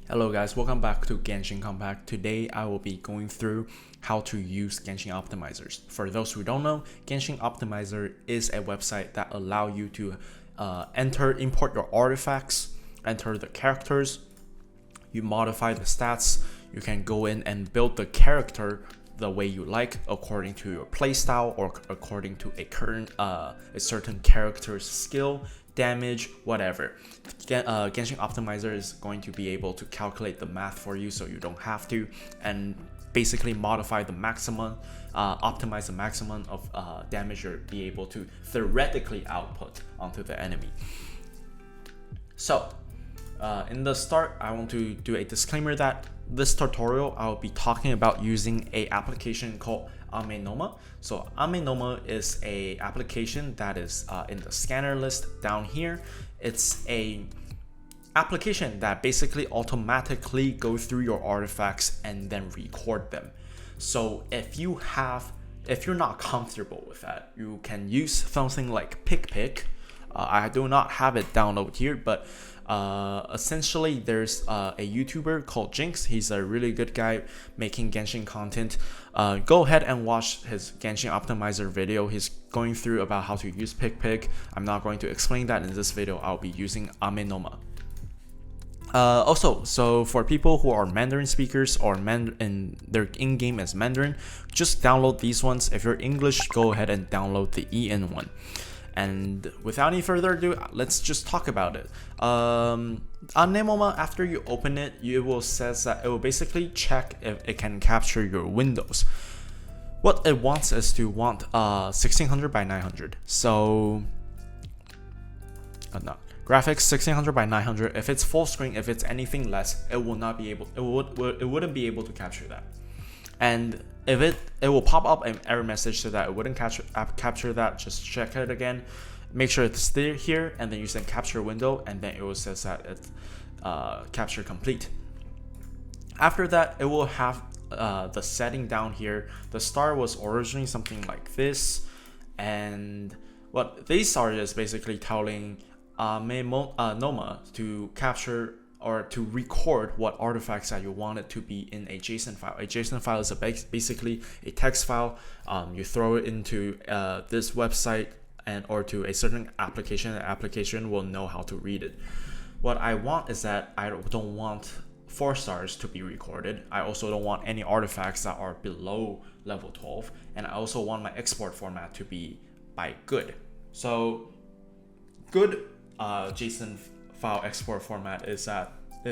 Hello guys, welcome back to Genshin Compact. Today I will be going through how to use Genshin optimizers. For those who don't know, Genshin optimizer is a website that allow you to import your artifacts, enter the characters, you modify the stats, you can go in and build the character the way you like according to your playstyle or according to a certain character's skill, damage, whatever. Genshin optimizer is going to be able to calculate the math for you so you don't have to, and basically modify the maximum, optimize the maximum of damage you'll be able to theoretically output onto the enemy. So in the start, I want to do a disclaimer that this tutorial I'll be talking about using a application called Amenoma. So Amenoma is a application that is in the scanner list down here. It's a application that basically automatically go through your artifacts and then record them. So if you're not comfortable with that, you can use something like PicPic. I do not have it downloaded here, but essentially there's a YouTuber called Jinx. He's a really good guy making Genshin content. Go ahead and watch his Genshin optimizer video. He's going through about how to use PicPic. I'm not going to explain that in this video. I'll be using Amenoma. Also, so for people who are Mandarin speakers or and their in-game is Mandarin, just download these ones. If you're English, go ahead and download the EN one. And without any further ado, let's just talk about it. Amenoma, after you open it, it will basically check if it can capture your windows. What it wants is to want 1600 by 900. So no, graphics 1600 by 900. If it's full screen, if it's anything less, it will not be able. It wouldn't be able to capture that. And if it will pop up an error message so that it wouldn't capture that. Just check it again, make sure it's still here, and then use the capture window, and then it will say that it's capture complete. After that, it will have the setting down here. The star was originally something like this, and what these are is basically telling Amenoma to capture or to record what artifacts that you want it to be in a JSON file. A JSON file is basically a text file. You throw it into this website or to a certain application. The application will know how to read it. What I want is that I don't want 4 stars to be recorded. I also don't want any artifacts that are below level 12. And I also want my export format to be by good. So good JSON file export format is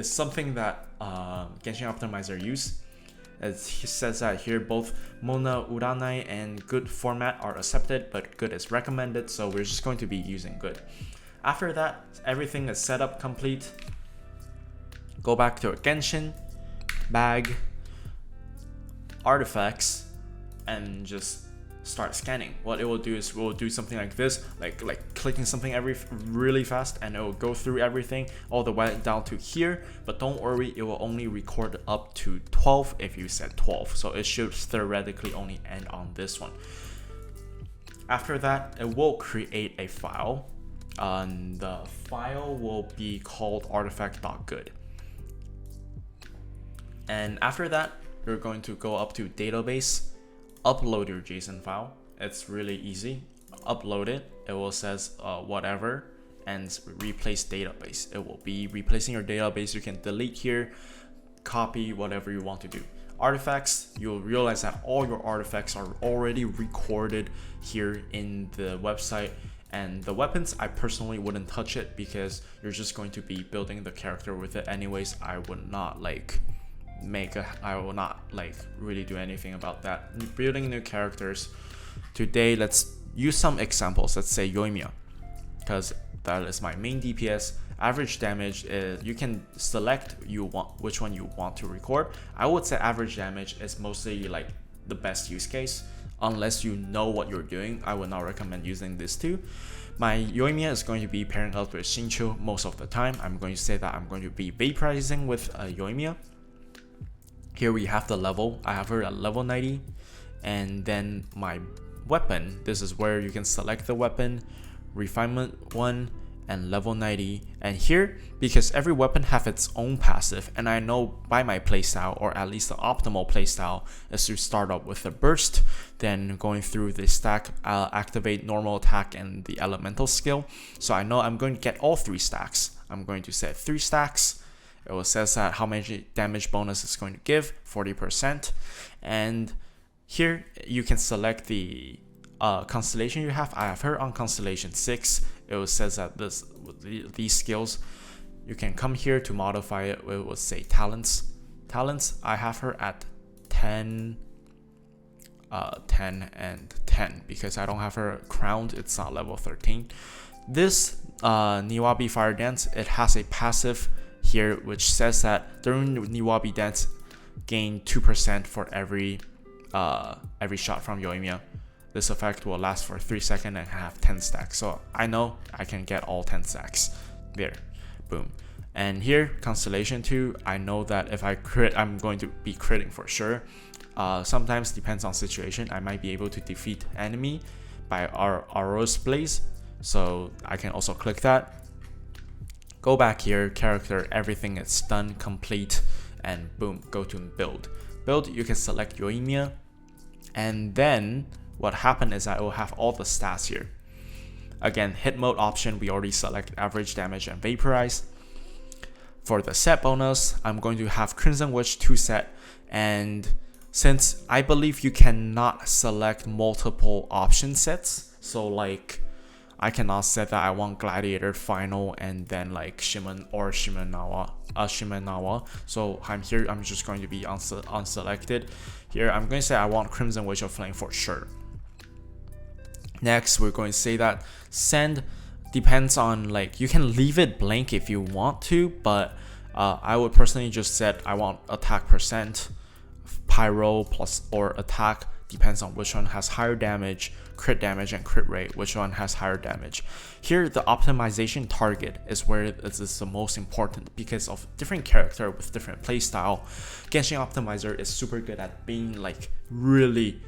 something that Genshin optimizer use. As he says that here, both Mona Uranai and good format are accepted, but good is recommended, so we're just going to be using good. After that, everything is set up complete. Go back to Genshin, bag, artifacts, and just start scanning. What it will do is we'll do something like this, like clicking something really fast, and it will go through everything all the way down to here. But don't worry, it will only record up to 12 if you set 12, so it should theoretically only end on this one. After that, it will create a file, and the file will be called artifact.good. And after that, you're going to go up to database, upload your JSON file. It's really easy. Upload it. It will says whatever, and replace database. It will be replacing your database. You can delete here, copy, whatever you want to do. Artifacts, you'll realize that all your artifacts are already recorded here in the website. And the weapons, I personally wouldn't touch it because you're just going to be building the character with it anyways. I would not I will not really do anything about that. Building new characters. Today, let's use some examples. Let's say Yoimiya, because that is my main DPS. Average damage is, you can select which one you want to record. I would say average damage is mostly like the best use case. Unless you know what you're doing, I would not recommend using this too. My Yoimiya is going to be pairing up with Shincho most of the time. I'm going to say that I'm going to be vaporizing with Yoimiya. Here we have the level. I have her at level 90, and then my weapon. This is where you can select the weapon, refinement 1, and level 90. And here, because every weapon have its own passive, and I know by my playstyle, or at least the optimal playstyle, is to start up with the burst, then going through the stack, activate normal attack and the elemental skill. So I know I'm going to get all 3 stacks. I'm going to set 3 stacks. It will says that how much damage bonus it's going to give, 40%. And here you can select the constellation you have. I have her on constellation 6. It will says that these skills, you can come here to modify it. It will say talents. I have her at 10, 10 and 10 because I don't have her crowned. It's not level 13. This Niwabi Fire Dance, it has a passive here which says that during Niwabi Dance, gain 2% for every shot from Yoimiya. This effect will last for 3 seconds and have 10 stacks. So I know I can get all 10 stacks. There, boom. And here, Constellation 2, I know that if I crit, I'm going to be critting for sure. Sometimes, depends on situation, I might be able to defeat enemy by our Aurora's Blaze. So I can also click that. Go back here, character, everything is done, complete, and boom, go to build. Build, you can select Yoimiya, and then what happened is I will have all the stats here. Again, hit mode option, we already select average damage and vaporize. For the set bonus, I'm going to have Crimson Witch 2 set, and since I believe you cannot select multiple option sets, so like I cannot set that I want Gladiator Final and then like Shimenawa. So I'm here, I'm just going to be unselected. Here I'm going to say I want Crimson Witch of Flame for sure. Next, we're going to say that send depends on, like, you can leave it blank if you want to, but I would personally just set I want attack percent, pyro plus or attack, depends on which one has higher damage, crit damage and crit rate, which one has higher damage. Here the optimization target is where it is the most important because of different character with different playstyle. Genshin Optimizer is super good at being like really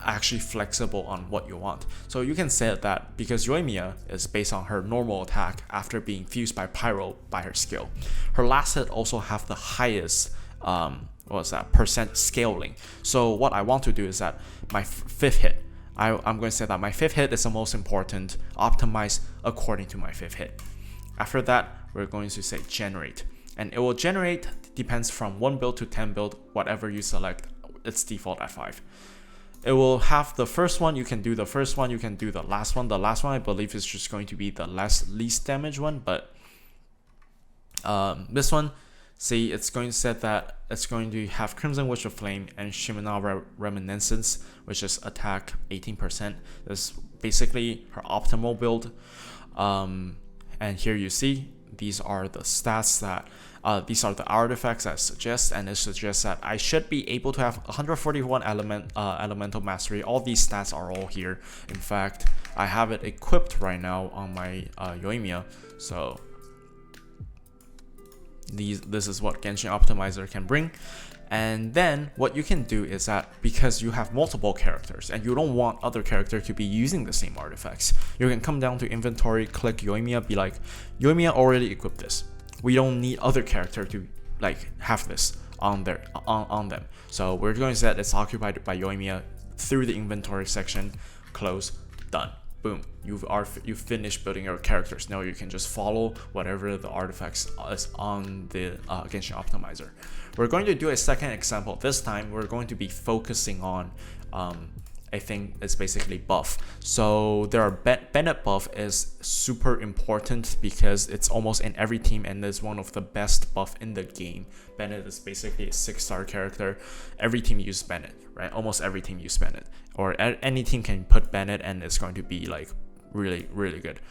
actually flexible on what you want. So you can say that because Yoimiya is based on her normal attack after being fused by pyro by her skill. Her last hit also have the highest percent scaling. So what I want to do is that my 5th hit, I'm going to say that my 5th hit is the most important, optimize according to my 5th hit. After that, we're going to say generate, and it will generate, depends from 1 build to 10 build, whatever you select, it's default at 5. It will have the first one, you can do the first one, you can do the last one. The last one I believe is just going to be the least damage one, but this one, see, it's going to set that it's going to have Crimson Witch of Flame and Shimenawa Reminiscence, which is attack 18%. That's basically her optimal build. And here you see these are the stats that these are the artifacts I suggest, and it suggests that I should be able to have 141 elemental mastery. All these stats are all here. In fact, I have it equipped right now on my Yoimiya. So this is what Genshin Optimizer can bring. And then what you can do is that because you have multiple characters and you don't want other character to be using the same artifacts, you can come down to inventory, click Yoimiya, be like, Yoimiya already equipped this. We don't need other character to like have this on them. So we're going to set it's occupied by Yoimiya through the inventory section, close, done. Boom, you finished building your characters. Now you can just follow whatever the artifacts is on the Genshin Optimizer. We're going to do a second example. This time we're going to be focusing on I think it's basically buff. So there are Bennett Buff is super important because it's almost in every team and is one of the best buff in the game. Bennett is basically a 6-star character. Every team uses Bennett, right? Almost every team uses Bennett, or any team can put Bennett and it's going to be like really, really good.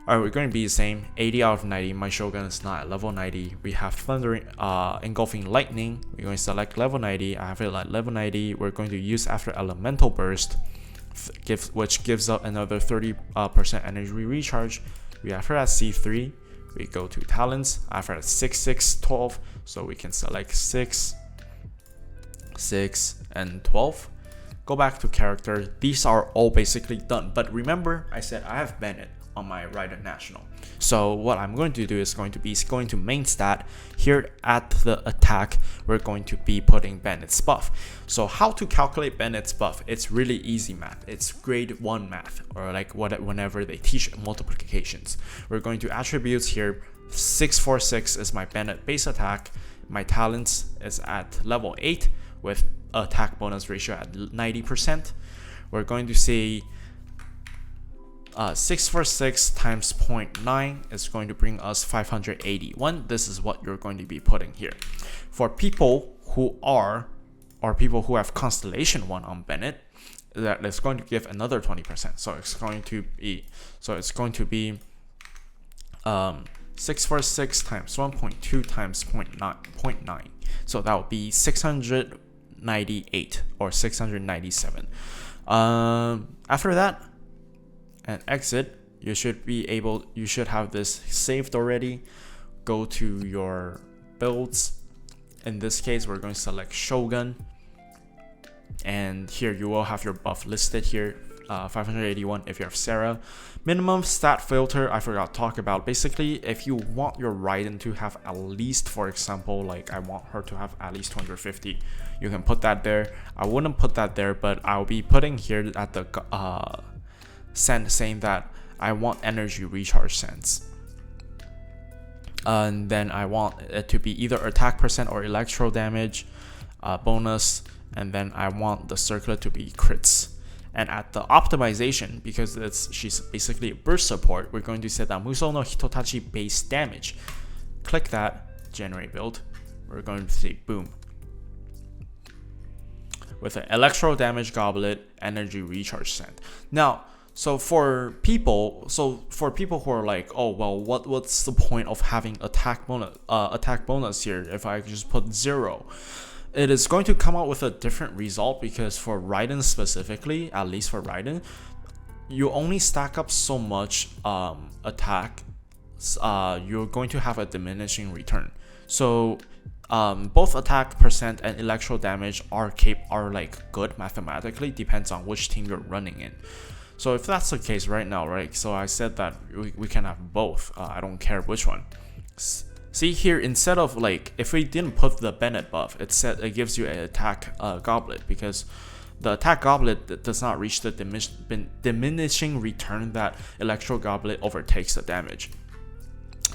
Alright, we're going to be the same. 80 out of 90. My Shogun is not at level 90. We have Thundering, Engulfing Lightning. We're going to select level 90. I have it at level 90. We're going to use after Elemental Burst, which gives up another 30% energy recharge. We have her at C3. We go to Talents. I have her at 6, 6, 12. So we can select 6, 6, and 12. Go back to character. These are all basically done. But remember, I said I have Bennett on my Rider National. So what I'm going to do is going to main stat. Here at the attack, we're going to be putting Bennett's buff. So how to calculate Bennett's buff? It's really easy math. It's grade 1 math, or like whenever they teach multiplications. We're going to attributes here. 646 is my Bennett base attack. My talents is at level 8 with attack bonus ratio at 90%. We're going to see 646 times 0.9 is going to bring us 581. This is what you're going to be putting here. For people who are, or people who have Constellation 1 on Bennett, that is going to give another 20%. So it's going to be 646 times 1.2 times 0.9. So that would be 698 or 697. After that, and exit, you should have this saved already. Go to your builds. In this case, we're going to select Shogun, and here you will have your buff listed here. 581 if you have Sarah. Minimum stat filter, I forgot to talk about. Basically, if you want your Raiden to have at least, for example, like I want her to have at least 250, you can put that there. I wouldn't put that there, but I'll be putting here at the saying that I want energy recharge sense. And then I want it to be either attack percent or electro damage bonus, and then I want the circlet to be crits. And at the optimization, because she's basically a burst support, we're going to set that Musou no Hitotachi base damage. Click that, generate build. We're going to say boom. With an electro damage goblet, energy recharge sent. Now, so for people who are like, oh well, what's the point of having attack bonus here if I just put 0? It is going to come out with a different result, because for Raiden specifically, at least for Raiden, you only stack up so much attack. You're going to have a diminishing return. So both attack percent and electro damage are like good mathematically, depends on which team you're running in. So if that's the case right now, right? So I said that we can have both. I don't care which one. See here, instead of like, if we didn't put the Bennett buff, it gives you an attack goblet, because the attack goblet does not reach the diminishing return that electro goblet overtakes the damage.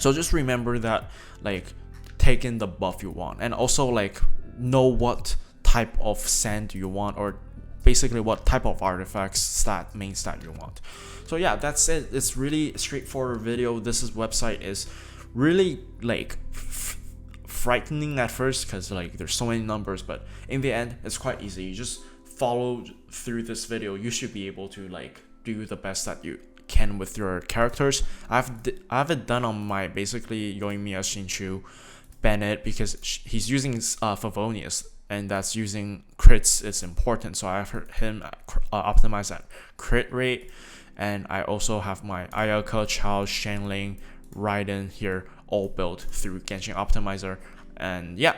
So just remember that, like, take in the buff you want, and also like know what type of sand you want, or basically what type of artifacts main stat you want. So yeah, that's it. It's really straightforward video. This website is really like frightening at first, because like there's so many numbers, but in the end it's quite easy. You just follow through this video, you should be able to like do the best that you can with your characters. I have it done on my basically Yoimiya Shinchu Bennett, because he's using Favonius, and that's using crits is important, so I have him optimize that crit rate. And I also have my Ayaka, Chao, Shenling, Raiden here all built through Genshin Optimizer. And yeah,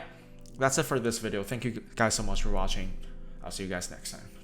that's it for this video. Thank you guys so much for watching. I'll see you guys next time.